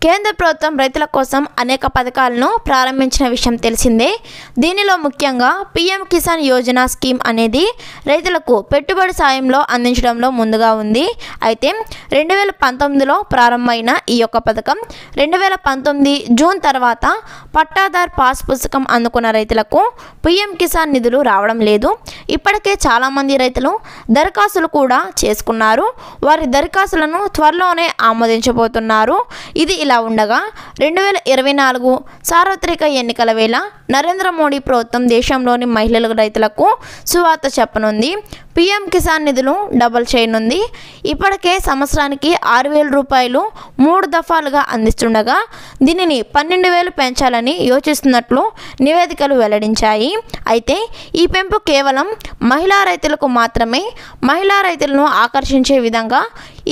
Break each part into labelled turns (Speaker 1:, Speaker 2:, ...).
Speaker 1: కేంద్ర ప్రభుత్వం రైతుల కోసం అనేక పథకాలను ప్రారంభించిన విషయం తెలిసిందే. దీనిలో ముఖ్యంగా పీఎం కిసాన్ యోజన స్కీమ్ అనేది రైతులకు పెట్టుబడి సాయంలో అందించడంలో ముందుగా ఉంది. అయితే 2019లో ప్రారంభమైన ఈ యొక్క పథకం 2019 జూన్ తర్వాత పట్టాదార్ పాస్ పుస్తకం అందుకున్న రైతులకు పీఎం కిసాన్ నిధులు రావడం లేదు. ఇప్పటికే చాలామంది రైతులు దరఖాస్తులు కూడా చేసుకున్నారు. వారి దరఖాస్తులను త్వరలోనే ఆమోదించబోతున్నారు. ఇది ఇలా ఉండగా 2024 సార్వత్రిక ఎన్నికల వేళ నరేంద్ర మోడీ ప్రభుత్వం దేశంలోని మహిళల రైతులకు సువార్త చెప్పనుంది. పీఎం కిసాన్ నిధులు డబుల్ చేయనుంది. ఇప్పటికే సంవత్సరానికి 6,000 రూపాయలు 3 దఫాలుగా అందిస్తుండగా దీనిని 12,000 పెంచాలని యోచిస్తున్నట్లు నివేదికలు వెల్లడించాయి. అయితే ఈ పెంపు కేవలం మహిళా రైతులకు మాత్రమే. మహిళా రైతులను ఆకర్షించే విధంగా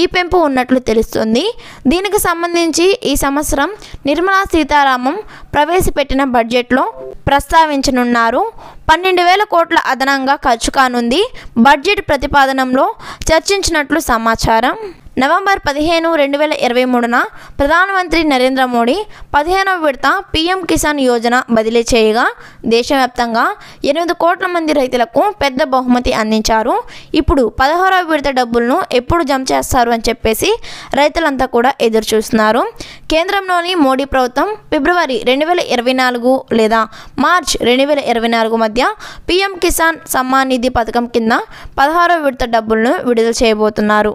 Speaker 1: ఈ పెంపు ఉన్నట్లు తెలుస్తుంది. దీనికి సంబంధించి ఈ సంవత్సరం నిర్మలా సీతారామన్ ప్రవేశపెట్టిన బడ్జెట్లో ప్రస్తావించనున్నారు. 12,000 కోట్ల అదనంగా ఖర్చు కానుంది. బడ్జెట్ ప్రతిపాదనలో చర్చించినట్లు సమాచారం. నవంబర్ 15, 2023న ప్రధానమంత్రి నరేంద్ర మోడీ 15వ విడత పీఎం కిసాన్ యోజన బదిలీ చేయగా దేశవ్యాప్తంగా 8 కోట్ల మంది రైతులకు పెద్ద బహుమతి అందించారు. ఇప్పుడు 16వ విడత డబ్బులను ఎప్పుడు జమ చేస్తారు అని చెప్పేసి రైతులంతా కూడా ఎదురు చూస్తున్నారు. కేంద్రంలోని మోడీ ప్రభుత్వం ఫిబ్రవరి 2024 లేదా మార్చ్ 2024 మధ్య పీఎం కిసాన్ సమ్మాన్ నిధి పథకం కింద 16వ విడత డబ్బులను విడుదల చేయబోతున్నారు.